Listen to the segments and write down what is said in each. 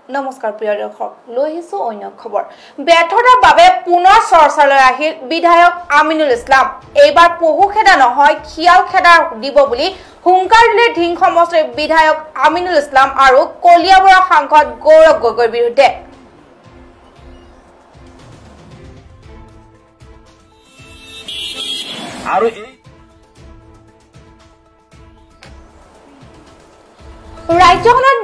নমস্কাৰ প্ৰিয় দৰ্শক লৈ আহিছো অন্য খবৰ ব্যৰ্থতাৰ বাবে পুনৰ চৰ্চালৈ আহিল বিধায়ক আমিনুল ইছলাম এইবাৰ পহু খেদা নহয় খিয়াল খেদা দিব বুলি হুংকাৰ দিলে ঢিং সমষ্টিৰ বিধায়ক আমিনুল ইছলাম আৰু কলিয়াবৰৰ সাংসদ গৌৰৱ গগৈৰ বিৰুদ্ধে আৰু ৰাজ্যখনত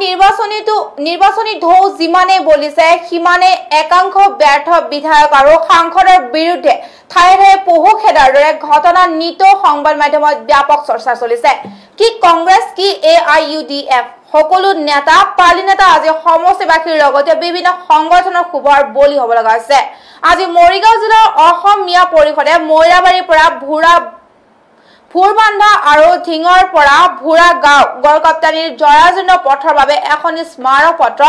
নিৰ্বাচনী ঢৌ যিমানে বলিছে সিমানে একাংশ ব্যৰ্থ বিধায়ক আৰু সাংসদৰ বিৰুদ্ধে ঠায়ে ঠায়ে পহু খেদাৰ দৰে ঘটনা নিত সংবাদ মাধ্যমত ব্যাপক চৰ্চা চলিছে কি কংগ্ৰেছ কি AIUDF সকলো নেতা পাৰ্টি নেতা আজি সমষ্টিবাসীৰ লগতে বিভিন্ন সংগঠনৰ খুবৰ বলি হ'ব লগা হৈছে আজি মৰিগাঁও জিলাৰ অসমীয়া পৰিষদে মৈৰাবাৰীৰ পৰা ফুৰবান্ধা আৰু ঢিঙৰ পৰা ভুৰা গাঁও গড়কাপ্তানিৰ জৰাজীৰ্ণ পথৰ বাবে এখন স্মাৰক পত্ৰ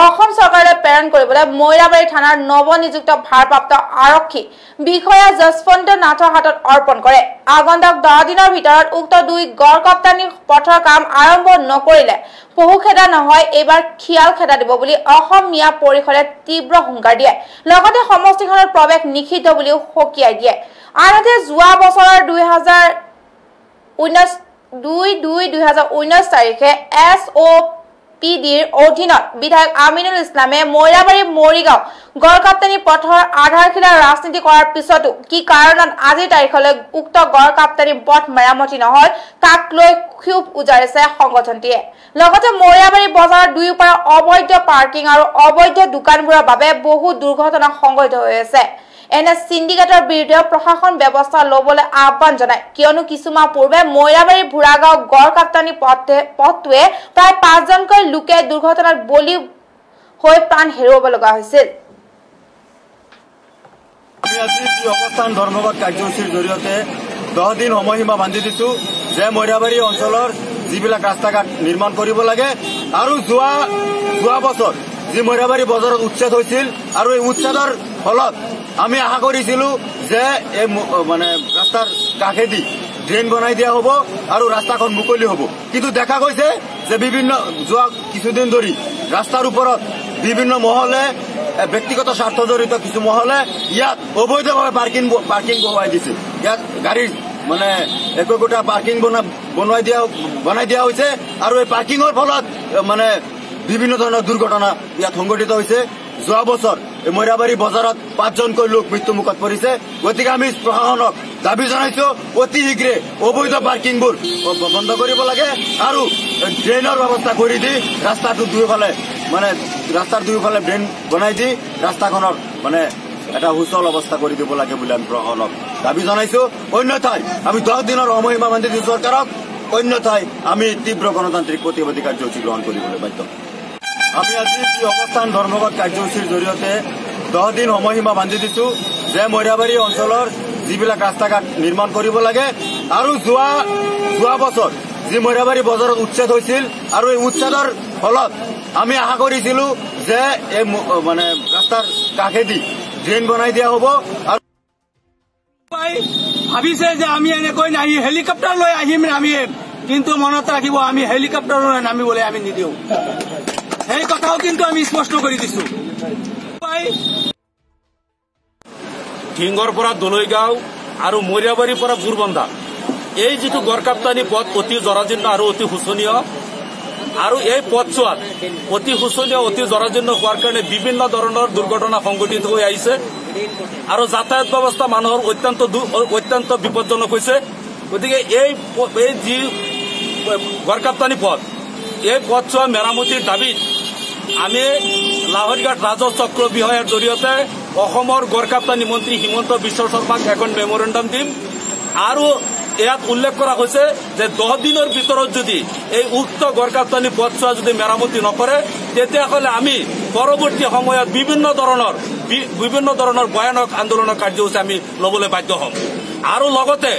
অসম চৰকাৰলৈ প্ৰেৰণ কৰিবলৈ মৈৰাবাৰী থানাৰ নৱনিযুক্ত ভাৰপ্ৰাপ্ত আৰক্ষী বিষয়া যশৱন্ত নাথৰ হাতত অৰ্পণ কৰে আগন্তুক 10 দিনৰ ভিতৰত উক্ত দুই গড়কাপ্তানি পথৰ কাম আৰম্ভ নকৰিলে পহু খেদা নহয় এইবাৰ খিয়াল খেদা দিব বুলি অসমীয়া পৰিষদে তীব্ৰ হুংকাৰ দিয়ে লগতে সমষ্টিখনৰ প্ৰৱেশ নিষিদ্ধ বুলিও সকীয়াই দিয়ে আনহাতে যোৱা বছৰৰ 2019 তাৰিখে SOPDৰ অধীনত বিধায়ক আমিনুল ইছলামে মৈৰাবাৰী মৰিগাঁও গড়কাপ্তানি পথৰ আধাৰশিলা ৰাজনীতি কৰাৰ পিছতো কি কাৰণত আজিৰ তাৰিখলৈ উক্ত গড়কাপ্তানি পথ মেৰামতি নহয় তাক লৈ ক্ষোভ উজাৰিছে সংগঠনটিয়ে লগতে মৈৰাবাৰী বজাৰৰ দুয়োপাৰ অবৈধ পাৰ্কিং আৰু অবৈধ দোকানবোৰৰ বাবে বহু দুৰ্ঘটনা সংঘটিত হৈ আছে এনে সিন্ডিকেটৰ বিৰুদ্ধে প্ৰশাসন ব্যৱস্থা লবলৈ আহ্বান জনায় কিয়নো কিছুমাহ পূৰ্বে মৈৰাবাৰী ভুৰাগাঁও গড়কাপ্তানি পথটোৱে প্ৰায় 5 জনকৈ লোকে দুৰ্ঘটনাত বলি হৈ প্ৰাণ হেৰুৱাব লগা হৈছিল আমি আজি অৱস্থান ধৰ্মঘট কাৰ্যসূচীৰ জৰিয়তে 10 দিন সময়সীমা বান্ধি দিছো যে মৈৰাবাৰী অঞ্চলৰ যিবিলাক ৰাস্তা ঘাট নিৰ্মাণ কৰিব লাগে আৰু যোৱা বছৰ যি মৈৰাবাৰী বজাৰত উচ্ছেদ হৈছিল আৰু এই উচ্ছেদৰ ফলত আমি আশা কৰিছিলো যে এই মানে ৰাস্তাৰ কাষেদি ড্ৰেইন বনাই দিয়া হ'ব আৰু ৰাস্তাখন মুকলি হ'ব কিন্তু দেখা গৈছে যে বিভিন্ন যোৱা কিছুদিন ধৰি ৰাস্তাৰ ওপৰত বিভিন্ন মহলে ব্যক্তিগত স্বাৰ্থ জড়িত কিছু মহলে ইয়াত অবৈধভাৱে পাৰ্কিং বহুৱাই দিছে ইয়াত গাড়ীৰ মানে একোটা পাৰ্কিং বনাই দিয়া হৈছে আৰু এই পাৰ্কিঙৰ ফলত মানে বিভিন্ন ধৰণৰ দুৰ্ঘটনা ইয়াত সংঘটিত হৈছে যোৱা বছৰ মৈৰাবাৰী বজাৰত 5 জনকৈ লোক মৃত্যুমুখত পৰিছে গতিকে আমি প্ৰশাসনক দাবী জনাইছো অতি শীঘ্ৰে অবৈধ পাৰ্কিংবোৰ বন্ধ কৰিব লাগে আৰু ড্ৰেইনৰ ব্যৱস্থা কৰি দি ৰাস্তাৰ দুয়োফালে ড্ৰেইন বনাই দি ৰাস্তাখনৰ মানে এটা সুচল অৱস্থা কৰি দিব লাগে বুলি আমি প্ৰশাসনক দাবী জনাইছো অন্যথাই আমি 10 দিনৰ সময়সীমা বান্ধি দিছো চৰকাৰক অন্যথাই আমি তীব্ৰ গণতান্ত্ৰিক প্ৰতিবাদী কাৰ্যসূচী গ্ৰহণ কৰিবলৈ বাধ্য আমি আজি অৱস্থান ধৰ্মঘট কাৰ্যসূচীৰ জৰিয়তে 10 দিন সময়সীমা বান্ধি দিছো যে মৈৰাবাৰী অঞ্চলৰ যিবিলাক ৰাস্তা ঘাট নিৰ্মাণ কৰিব লাগে আৰু যোৱা বছৰ যি মৈৰাবাৰী বজাৰত উচ্ছেদ হৈছিল আৰু এই উচ্ছেদৰ ফলত আমি আশা কৰিছিলো যে এই মানে ৰাস্তাৰ কাষেদি ড্ৰেইন বনাই দিয়া হ'ব আৰু ভাবিছে যে আমি এনেকৈ নাহি হেলিকপ্টাৰ লৈ নামিম কিন্তু মনত ৰাখিব আমি হেলিকপ্টাৰ লৈ নামিবলৈ আমি নিদিওঁ এই কথাও কিন্তু আমি স্পষ্ট কৰি দিছো ঢিঙৰ পৰা দলৈগাঁও আৰু মৰিয়াবাৰীৰ পৰা বুৰবন্ধা এই যিটো গড়কাপ্তানি পথ অতি জৰাজীৰ্ণ আৰু অতি শোচনীয় আৰু এই পথছোৱাত অতি শোচনীয় অতি জৰাজীৰ্ণ হোৱাৰ কাৰণে বিভিন্ন ধৰণৰ দুৰ্ঘটনা সংঘটিত হৈ আহিছে আৰু যাতায়াত ব্যৱস্থা মানুহৰ অত্যন্ত বিপদজনক হৈছে গতিকে এই যি গড়কাপ্তানি পথ এই পথছোৱা মেৰামতিৰ দাবীত আমি লাহৰীঘাট ৰাজহ চক্ৰ বিষয়াৰ জৰিয়তে অসমৰ গড়কাপ্তানি মন্ত্ৰী হিমন্ত বিশ্ব শৰ্মাক এখন মেমৰেণ্ডাম দিম আৰু ইয়াত উল্লেখ কৰা হৈছে যে 10 দিনৰ ভিতৰত যদি এই উক্ত গড়কাপ্তানি পথছোৱা যদি মেৰামতি নকৰে তেতিয়াহ'লে আমি পৰৱৰ্তী সময়ত বিভিন্ন ধৰণৰ ভয়ানক আন্দোলনৰ কাৰ্যসূচী আমি ল'বলৈ বাধ্য হ'ম আৰু লগতে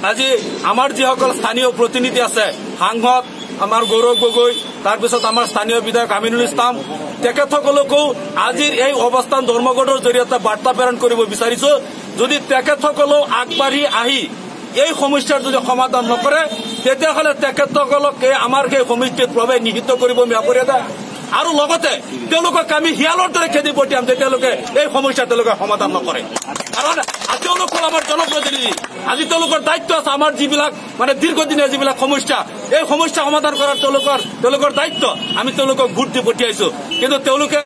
আজি আমাৰ যিসকল স্থানীয় প্ৰতিনিধি আছে সাংসদ আমাৰ গৌৰৱ গগৈ তাৰপিছত আমাৰ স্থানীয় বিধায়ক আমিনুল ইছলাম তেখেতসকলকো আজিৰ এই অৱস্থান ধৰ্মঘটৰ জৰিয়তে বাৰ্তা প্ৰেৰণ কৰিব বিচাৰিছো যদি তেখেতসকলেও আগবাঢ়ি আহি এই সমস্যাৰ যদি সমাধান নকৰে তেতিয়াহ'লে তেখেতসকলক আমাৰ সেই সমিতিত প্ৰৱেশ নিষিদ্ধ কৰিব আৰু লগতে তেওঁলোকক আমি শিয়ালৰ দৰে খেদি পঠিয়াম যে তেওঁলোকে এই সমস্যা তেওঁলোকে সমাধান নকৰে কাৰণ তেওঁলোক হ'ল আমাৰ জনপ্ৰতিনিধি আজি তেওঁলোকৰ দায়িত্ব আছে আমাৰ যিবিলাক মানে দীৰ্ঘদিনীয়া যিবিলাক সমস্যা এই সমস্যা সমাধান কৰাৰ তেওঁলোকৰ দায়িত্ব আমি তেওঁলোকক ভোট দি পঠিয়াইছো কিন্তু তেওঁলোকে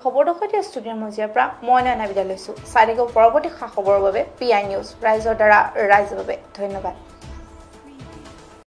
খবৰটো সৈতে ষ্টুডিঅ'ৰ মজিয়াৰ পৰা মই নয়না বিদায় লৈছো চাই থাকিব পৰৱৰ্তী খা খবৰৰ বাবে PI নিউজ ৰাইজৰ দ্বাৰা ৰাইজৰ বাবে ধন্যবাদ